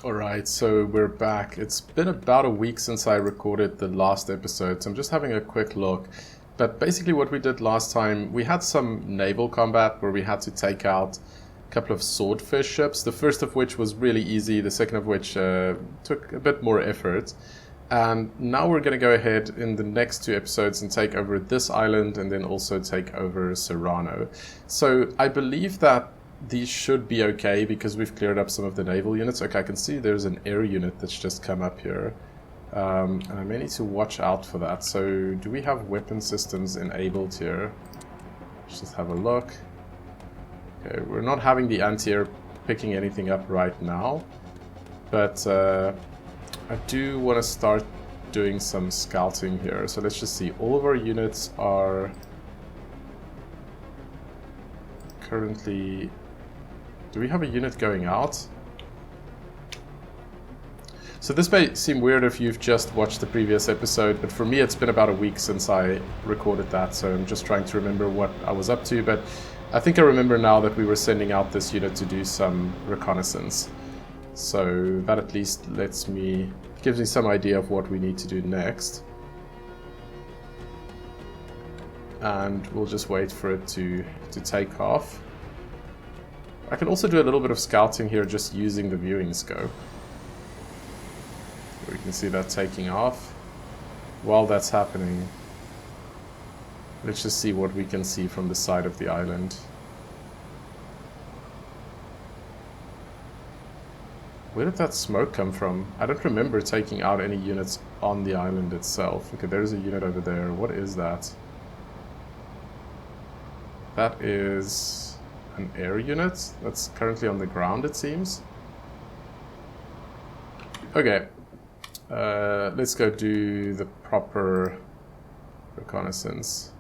Alright, so we're back. It's been about a week since I recorded the last episode, so I'm just having a quick look. But basically what we did last time, we had some naval combat where we had to take out a couple of swordfish ships, the first of which was really easy, the second of which took a bit more effort. And now we're going to go ahead in the next two episodes and take over this island and then also take over Serrano. So I believe that these should be okay because we've cleared up some of the naval units. Okay, I can see there's an air unit that's just come up here. And I may need to watch out for that. So do we have weapon systems enabled here? Let's just have a look. Okay, we're not having the anti-air picking anything up right now. But I do want to start doing some scouting here. So let's just see. All of our units are currently... Do we have a unit going out? So this may seem weird if you've just watched the previous episode, but for me it's been about a week since I recorded that, so I'm just trying to remember what I was up to, but I think I remember now that we were sending out this unit to do some reconnaissance. So that at least gives me some idea of what we need to do next. And we'll just wait for it to take off. I can also do a little bit of scouting here just using the viewing scope. We can see that taking off. While that's happening, let's just see what we can see from the side of the island. Where did that smoke come from? I don't remember taking out any units on the island itself. Okay, there's a unit over there. What is that? That is an air unit that's currently on the ground, it seems. Okay, let's go do the proper reconnaissance.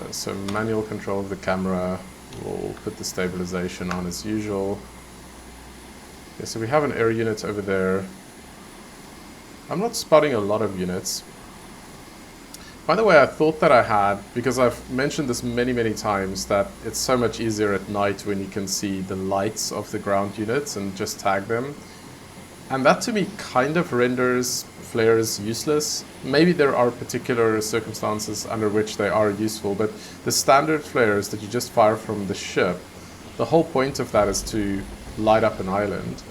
So manual control of the camera, we'll put the stabilization on as usual. Okay, so we have an air unit over there. I'm not spotting a lot of units. By the way, I thought that I had, because I've mentioned this many times, that it's so much easier at night when you can see the lights of the ground units and just tag them. And that to me kind of renders flares useless. Maybe there are particular circumstances under which they are useful, but the standard flares that you just fire from the ship, the whole point of that is to light up an island.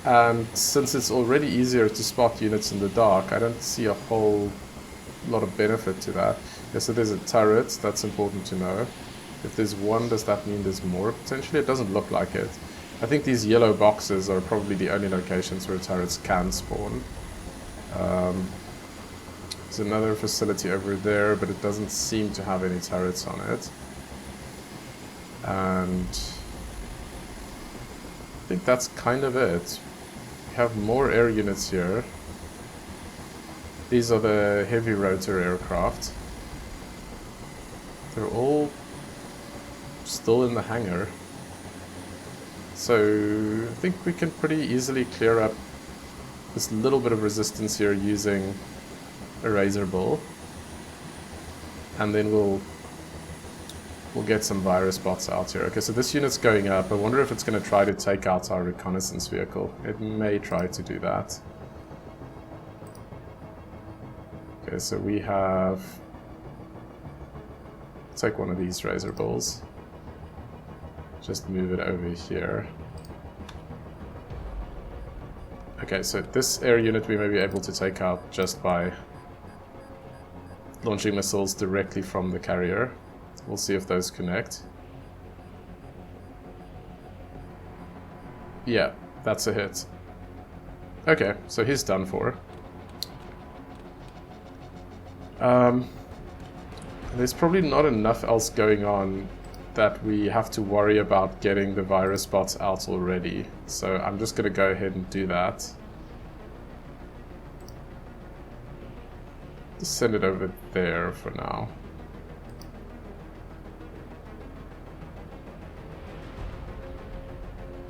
And since it's already easier to spot units in the dark, I don't see a whole lot of benefit to that. Yeah, so there's a turret, that's important to know. If there's one, does that mean there's more potentially? It doesn't look like it. I think these yellow boxes are probably the only locations where turrets can spawn. There's another facility over there, but it doesn't seem to have any turrets on it. And I think that's kind of it. We have more air units here. These are the heavy rotor aircraft. They're all still in the hangar. So I think we can pretty easily clear up this little bit of resistance here using a razor bull. And then we'll get some virus bots out here. Okay, so this unit's going up. I wonder if it's going to try to take out our reconnaissance vehicle. It may try to do that. Okay, so we have... Take one of these razor bulls. Just move it over here. Okay, so this air unit we may be able to take out just by launching missiles directly from the carrier. We'll see if those connect. Yeah, that's a hit. Okay, so he's done for. There's probably not enough else going on that we have to worry about getting the virus bots out already. So I'm just going to go ahead and do that. Just send it over there for now.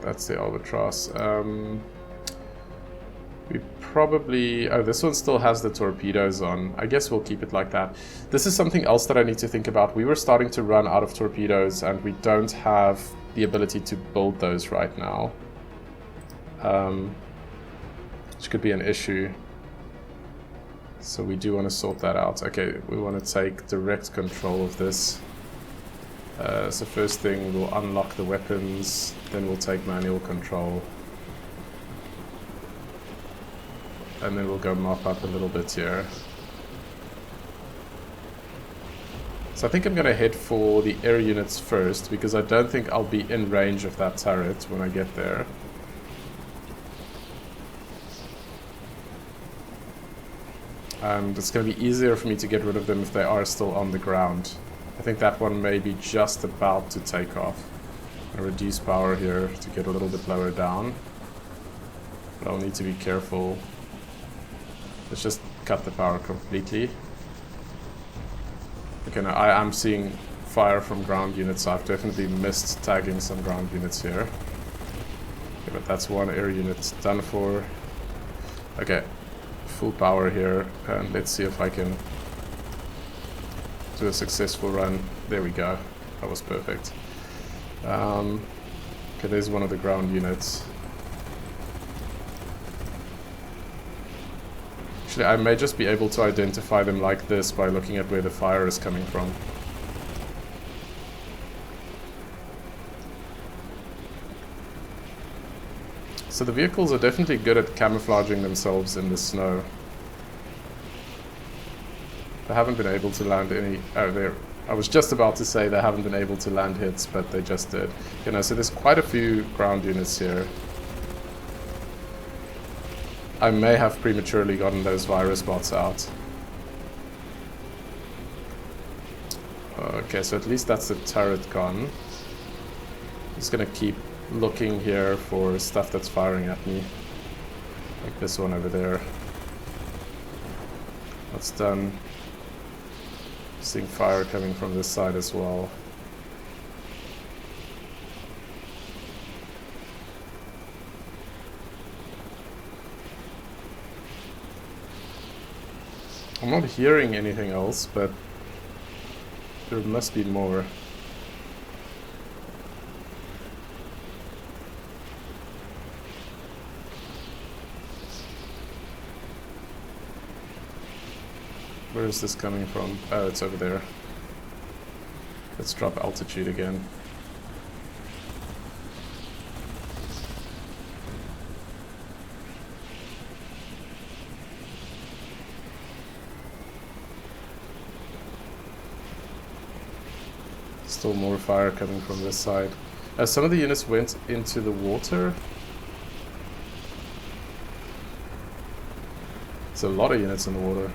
That's the Albatross. We probably... Oh, this one still has the torpedoes on. I guess we'll keep it like that. This is something else that I need to think about. We were starting to run out of torpedoes, and we don't have the ability to build those right now. Which could be an issue. So we do want to sort that out. Okay, we want to take direct control of this. So first thing, we'll unlock the weapons, then we'll take manual control. And then we'll go mop up a little bit here. So I think I'm going to head for the air units first, because I don't think I'll be in range of that turret when I get there. And it's going to be easier for me to get rid of them if they are still on the ground. I think that one may be just about to take off. I'll reduce power here to get a little bit lower down. But I'll need to be careful. Let's just cut the power completely. Okay, now I am seeing fire from ground units, so I've definitely missed tagging some ground units here. Okay, but that's one air unit done for. Okay, full power here, and let's see if I can do a successful run. There we go. That was perfect. Okay, there's one of the ground units. Actually, I may just be able to identify them like this by looking at where the fire is coming from. So the vehicles are definitely good at camouflaging themselves in the snow. They haven't been able to land any... Oh, there. I was just about to say they haven't been able to land hits, but they just did. You know, so there's quite a few ground units here. I may have prematurely gotten those virus bots out. Okay, so at least that's the turret gone. I'm just gonna keep looking here for stuff that's firing at me. Like this one over there. That's done. Seeing fire coming from this side as well. I'm not hearing anything else, but there must be more. Where is this coming from? Oh, it's over there. Let's drop altitude again. Still more fire coming from this side. Some of the units went into the water. There's a lot of units in the water.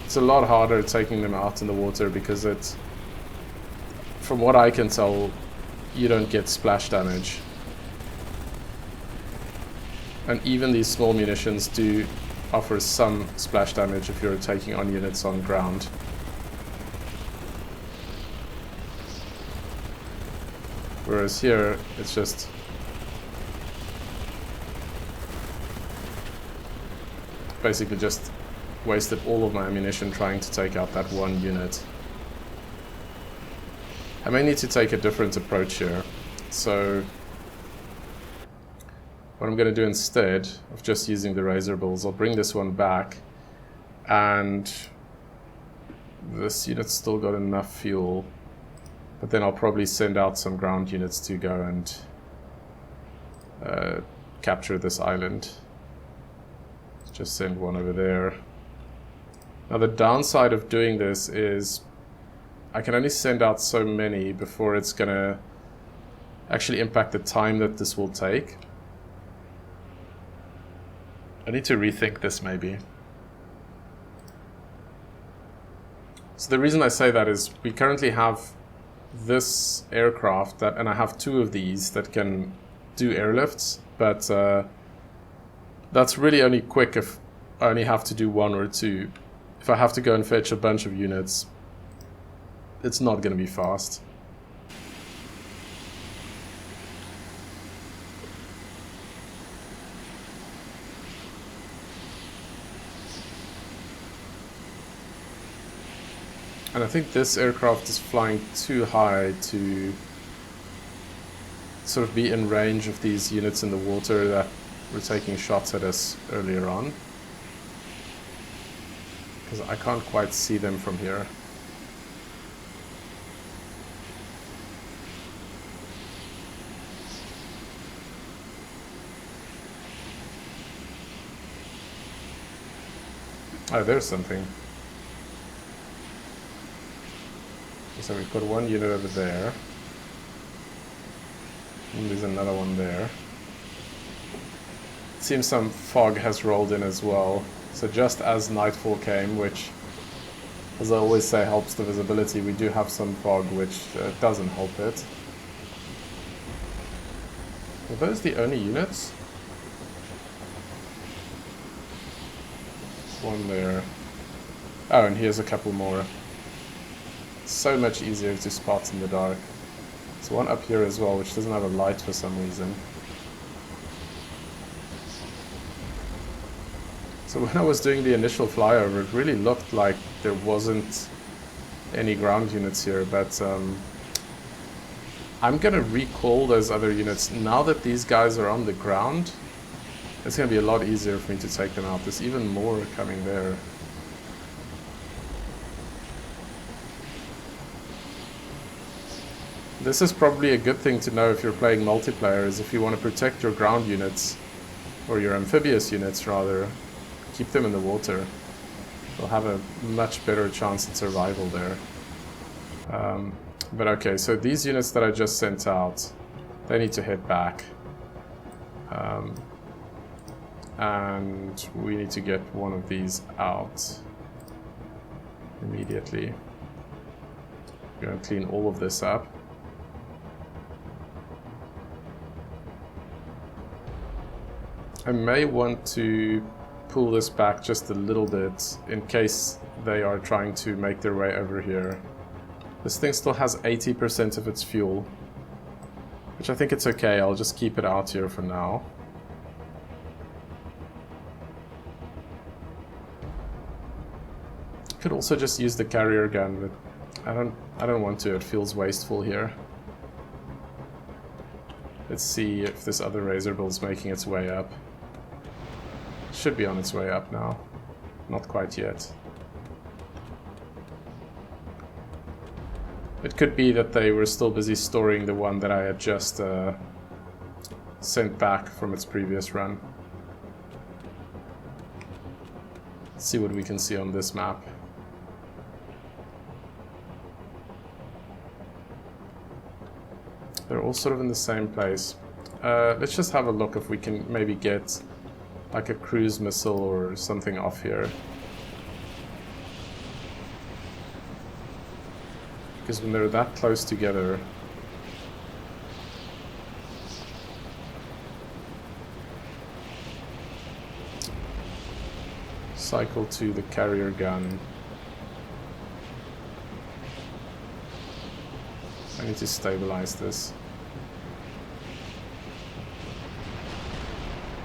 It's a lot harder taking them out in the water because it's, from what I can tell, you don't get splash damage. And even these small munitions do offer some splash damage if you're taking on units on ground. Whereas here, it's just... basically just wasted all of my ammunition trying to take out that one unit. I may need to take a different approach here. So what I'm going to do instead of just using the razor bills, I'll bring this one back, and this unit's still got enough fuel, but then I'll probably send out some ground units to go and capture this island. Let's just send one over there. Now the downside of doing this is I can only send out so many before it's going to actually impact the time that this will take. I need to rethink this maybe. So the reason I say that is we currently have this aircraft that, and I have two of these that can do airlifts, but that's really only quick if I only have to do one or two. If I have to go and fetch a bunch of units, it's not going to be fast. And I think this aircraft is flying too high to sort of be in range of these units in the water that were taking shots at us earlier on. Because I can't quite see them from here. Oh, there's something. So we've got one unit over there. And there's another one there. It seems some fog has rolled in as well. So just as nightfall came, which, as I always say, helps the visibility, we do have some fog, which doesn't help it. Are those the only units? One there. Oh, and here's a couple more. So much easier to spot in the dark. There's one up here as well, which doesn't have a light for some reason. So when I was doing the initial flyover, it really looked like there wasn't any ground units here, but I'm gonna recall those other units. Now that these guys are on the ground, it's gonna be a lot easier for me to take them out. There's even more coming there. This is probably a good thing to know if you're playing multiplayer, is if you want to protect your ground units, or your amphibious units rather, keep them in the water. They'll have a much better chance at survival there. But okay, so these units that I just sent out, they need to head back. And we need to get one of these out immediately. I'm going to clean all of this up. I may want to pull this back just a little bit in case they are trying to make their way over here. This thing still has 80% of its fuel, which I think it's okay. I'll just keep it out here for now. Could also just use the carrier gun, but I don't want to. It feels wasteful here. Let's see if this other razor bill's making its way up. Should be on its way up now. Not quite yet. It could be that they were still busy storing the one that I had just sent back from its previous run. Let's see what we can see on this map. They're all sort of in the same place. Let's just have a look if we can maybe get like a cruise missile or something off here. Because when they're that close together, cycle to the carrier gun. I need to stabilize this.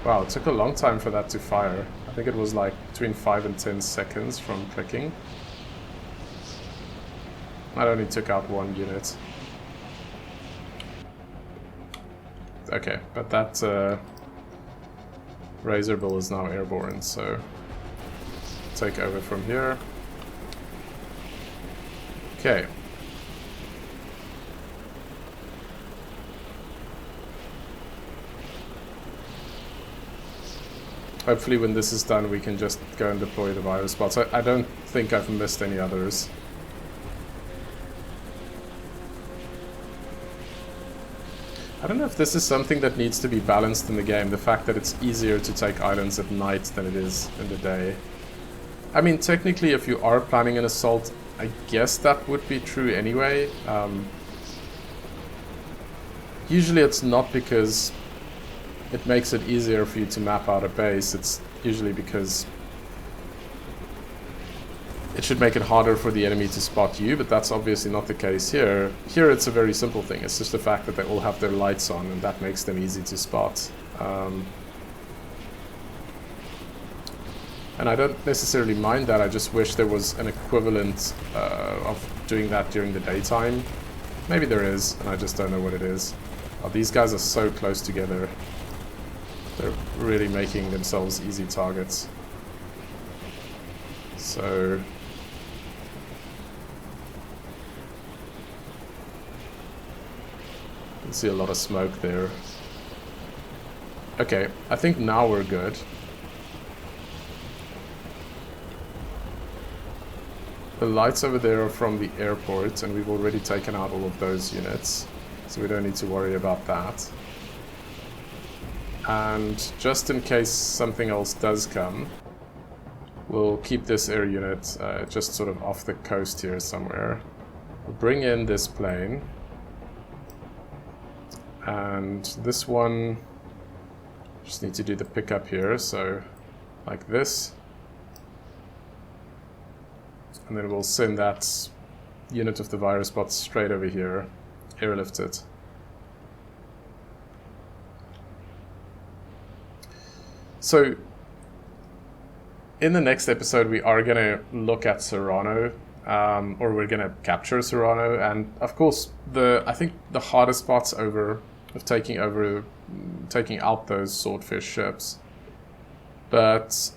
Wow, it took a long time for that to fire. I think it was like between 5 and 10 seconds from clicking. I only took out one unit. Okay, but that razor bill is now airborne, so take over from here. Okay. Hopefully when this is done we can just go and deploy the virus bots. I don't think I've missed any others. I don't know if this is something that needs to be balanced in the game, the fact that it's easier to take islands at night than it is in the day. I mean, technically if you are planning an assault, I guess that would be true anyway. Usually it's not because it makes it easier for you to map out a base. It's usually because it should make it harder for the enemy to spot you, but that's obviously not the case here. Here it's a very simple thing. It's just the fact that they all have their lights on, and that makes them easy to spot. And I don't necessarily mind that, I just wish there was an equivalent of doing that during the daytime. Maybe there is, and I just don't know what it is. Oh, these guys are so close together. They're really making themselves easy targets. So... you can see a lot of smoke there. Okay, I think now we're good. The lights over there are from the airport, and we've already taken out all of those units, so we don't need to worry about that. And just in case something else does come, we'll keep this air unit just sort of off the coast here somewhere. We'll bring in this plane, and this one, just need to do the pickup here, so like this. And then we'll send that unit of the virus bot straight over here, airlift it. So, in the next episode we are going to look at Serrano, or we're going to capture Serrano, and of course I think the hardest part's of taking out those swordfish ships. But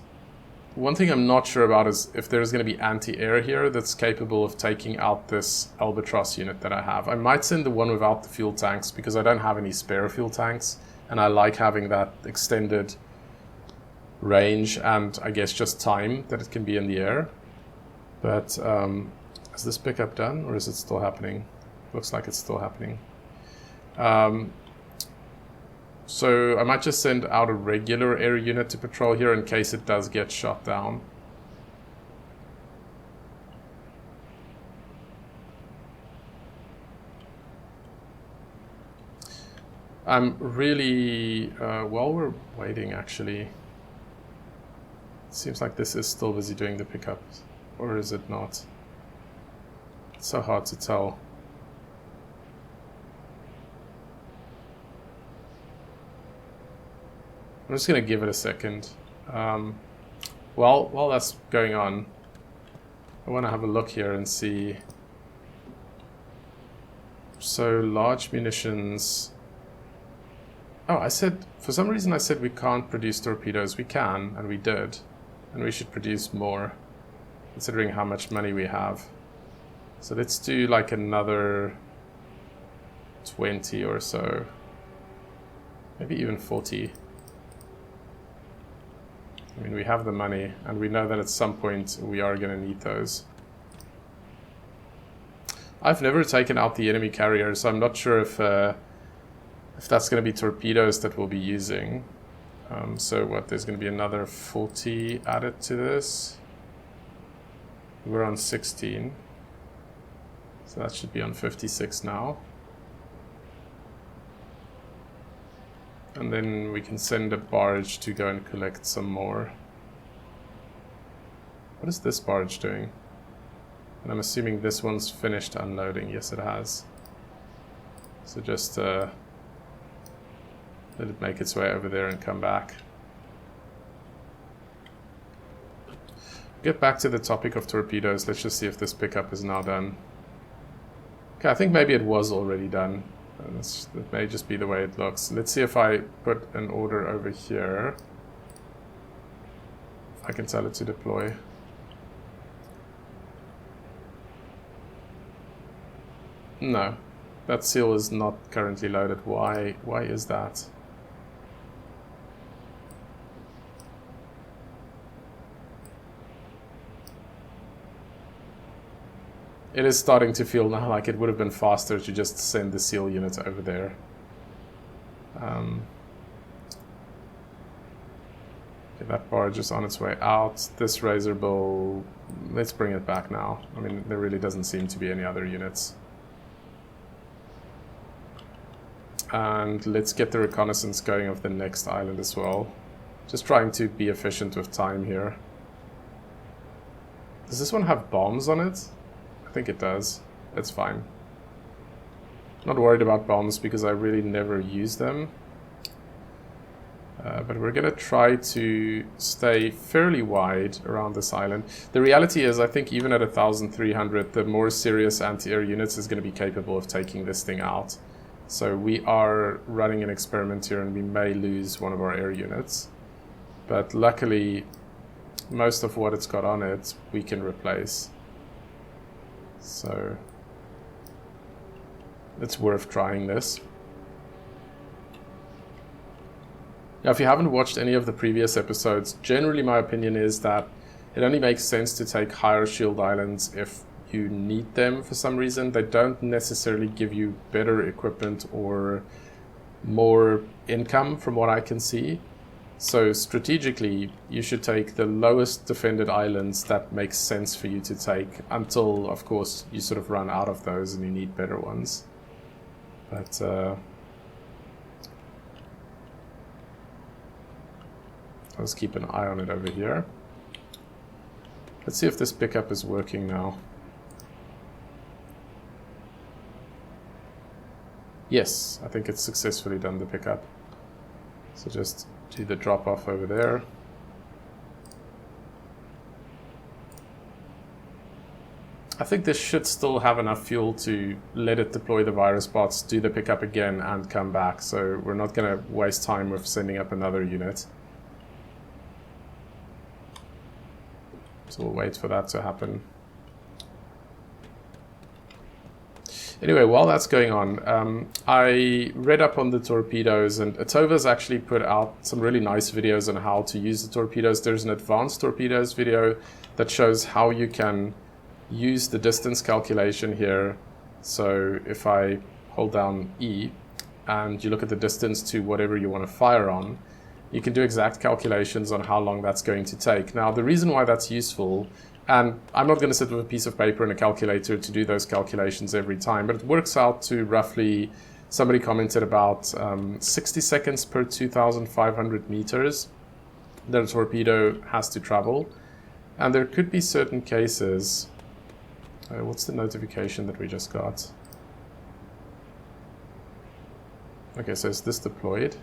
one thing I'm not sure about is if there's going to be anti-air here that's capable of taking out this Albatross unit that I have. I might send the one without the fuel tanks because I don't have any spare fuel tanks, and I like having that extended range and I guess just time that it can be in the air. But is this pickup done, or is it still happening? Looks like it's still happening. So I might just send out a regular air unit to patrol here in case it does get shot down. I'm really, while we're waiting actually, it seems like this is still busy doing the pickup, or is it not? It's so hard to tell. I'm just going to give it a second. While that's going on, I want to have a look here and see. So, large munitions. Oh, I said, for some reason I said we can't produce torpedoes. We can, and we did. And we should produce more, considering how much money we have. So let's do like another 20 or so. Maybe even 40. I mean, we have the money, and we know that at some point we are going to need those. I've never taken out the enemy carrier, so I'm not sure if that's going to be torpedoes that we'll be using. So what, there's going to be another 40 added to this. We're on 16. So that should be on 56 now. And then we can send a barge to go and collect some more. What is this barge doing? And I'm assuming this one's finished unloading. Yes, it has. So just let it make its way over there and come back. Get back to the topic of torpedoes. Let's just see if this pickup is now done. Okay, I think maybe it was already done. It may just be the way it looks. Let's see if I put an order over here. If I can tell it to deploy. No, that seal is not currently loaded. Why is that? It is starting to feel now like it would have been faster to just send the seal unit over there. Okay, that barge is on its way out. This razor bill, let's bring it back now. I mean, there really doesn't seem to be any other units. And let's get the reconnaissance going of the next island as well. Just trying to be efficient with time here. Does this one have bombs on it? I think it does. It's fine. Not worried about bombs because I really never use them. But we're going to try to stay fairly wide around this island. The reality is, I think even at 1,300, the more serious anti-air units is going to be capable of taking this thing out. So we are running an experiment here, and we may lose one of our air units. But luckily, most of what it's got on it, we can replace. So it's worth trying this. Now, if you haven't watched any of the previous episodes, generally my opinion is that it only makes sense to take higher shield islands if you need them for some reason. They don't necessarily give you better equipment or more income from what I can see. So strategically, you should take the lowest defended islands that makes sense for you to take until, of course, you sort of run out of those and you need better ones. But let's keep an eye on it over here. Let's see if this pickup is working now. Yes, I think it's successfully done the pickup. So just do the drop off over there. I think this should still have enough fuel to let it deploy the virus bots, do the pickup again, and come back. So we're not going to waste time with sending up another unit. So we'll wait for that to happen. Anyway, while that's going on, I read up on the torpedoes, and Atova's actually put out some really nice videos on how to use the torpedoes. There's an advanced torpedoes video that shows how you can use the distance calculation here. So if I hold down E and you look at the distance to whatever you want to fire on, you can do exact calculations on how long that's going to take. Now, the reason why that's useful, and I'm not going to sit with a piece of paper and a calculator to do those calculations every time, but it works out to roughly, somebody commented about 60 seconds per 2,500 meters that a torpedo has to travel. And there could be certain cases, what's the notification that we just got? Okay, so is this deployed?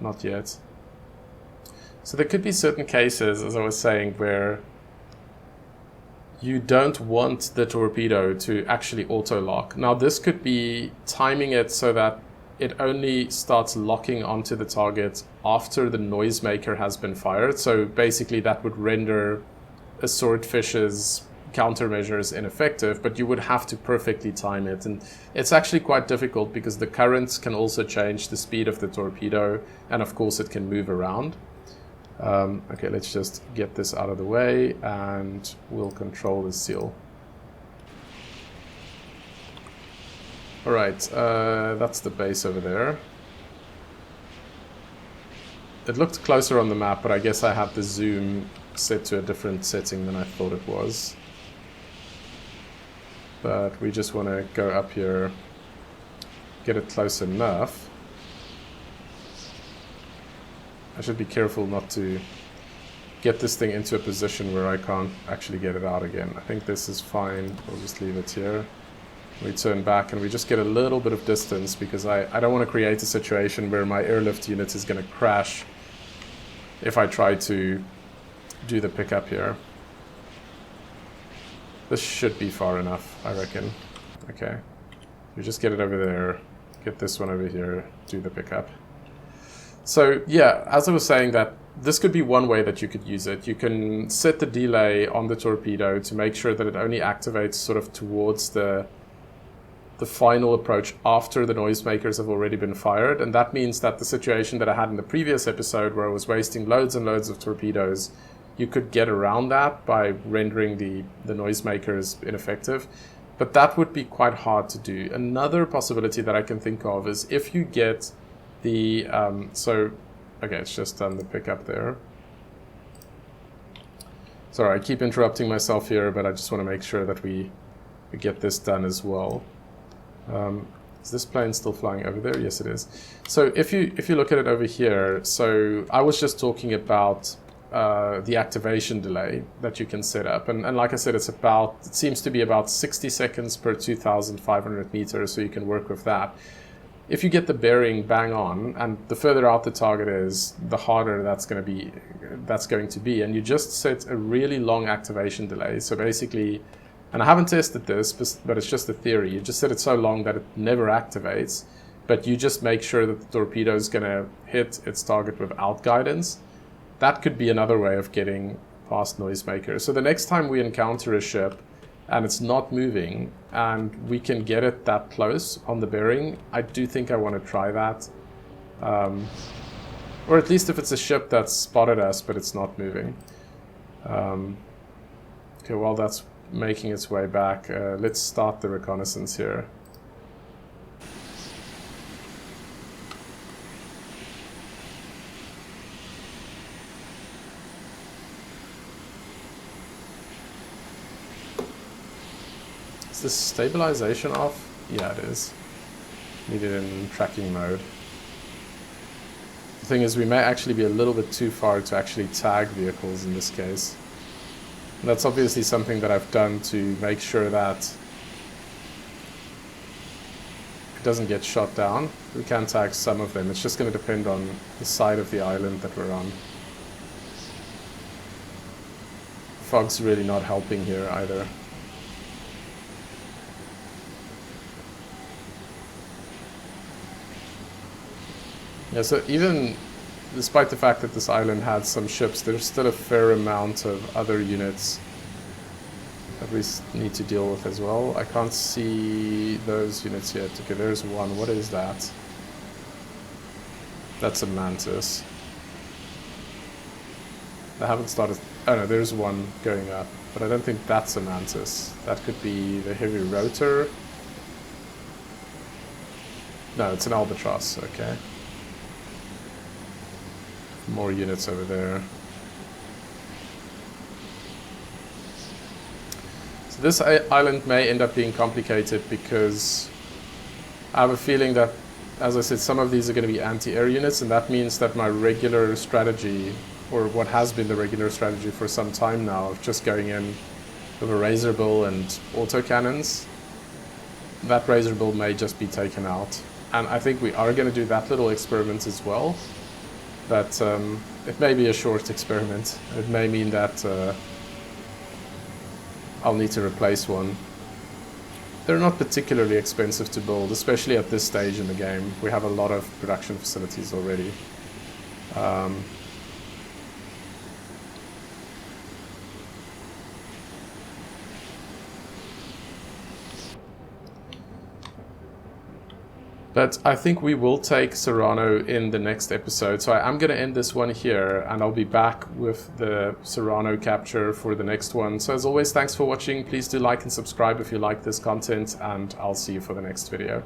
Not yet. So there could be certain cases, as I was saying, where you don't want the torpedo to actually auto-lock. Now this could be timing it so that it only starts locking onto the target after the noisemaker has been fired. So basically that would render a swordfish's countermeasures ineffective, but you would have to perfectly time it. And it's actually quite difficult because the currents can also change the speed of the torpedo, and of course it can move around. Okay, let's just get this out of the way and we'll control the seal. Alright, that's the base over there. It looked closer on the map, but I guess I had the zoom set to a different setting than I thought it was. But we just want to go up here, get it close enough. I should be careful not to get this thing into a position where I can't actually get it out again. I think this is fine. We'll just leave it here. We turn back and we just get a little bit of distance because I don't want to create a situation where my airlift unit is going to crash if I try to do the pickup here. This should be far enough, I reckon. Okay. We just get it over there, get this one over here, do the pickup. So yeah, as I was saying, that this could be one way that you could use it. You can set the delay on the torpedo to make sure that it only activates sort of towards the final approach after the noisemakers have already been fired. And that means that the situation that I had in the previous episode where I was wasting loads and loads of torpedoes, you could get around that by rendering the noisemakers ineffective. But that would be quite hard to do. Another possibility that I can think of is if you get the, okay, it's just done the pickup there. Sorry, I keep interrupting myself here, but I just want to make sure that we get this done as well. Is this plane still flying over there? Yes, it is. So if you look at it over here, so I was just talking about the activation delay that you can set up, and like I said, it seems to be about 60 seconds per 2,500 meters, so you can work with that. if you get the bearing bang on, and the further out the target is, the harder that's going to be, and you just set a really long activation delay. So basically, and I haven't tested this, but it's just a theory, you just set it so long that it never activates, but you just make sure that the torpedo is going to hit its target without guidance. That could be another way of getting past Noisemaker. So the next time we encounter a ship and it's not moving and we can get it that close on the bearing, I do think I want to try that. Or at least if it's a ship that's spotted us but it's not moving. Okay, while that's making its way back, let's start the reconnaissance here. Is this stabilization off? Yeah, it is. Need it in tracking mode. The thing is, we may actually be a little bit too far to actually tag vehicles in this case. And that's obviously something that I've done to make sure that it doesn't get shot down. We can tag some of them. It's just going to depend on the side of the island that we're on. Fog's really not helping here either. Yeah, so even despite the fact that this island had some ships, there's still a fair amount of other units that we need to deal with as well. I can't see those units yet. Okay, there's one. What is that? That's a Mantis. I haven't started... Oh no, there's one going up. But I don't think that's a Mantis. That could be the heavy rotor. No, it's an Albatross. Okay. More units over there. So this island may end up being complicated because I have a feeling that, as I said, some of these are going to be anti-air units, and that means that my regular strategy, or what has been the regular strategy for some time now, of just going in with a razor bill and autocannons, that razor bill may just be taken out. And I think we are going to do that little experiment as well. But it may be a short experiment. It may mean that I'll need to replace one. They're not particularly expensive to build, especially at this stage in the game. We have a lot of production facilities already. But I think we will take Serrano in the next episode. So I'm going to end this one here, and I'll be back with the Serrano capture for the next one. So as always, thanks for watching. Please do like and subscribe if you like this content, and I'll see you for the next video.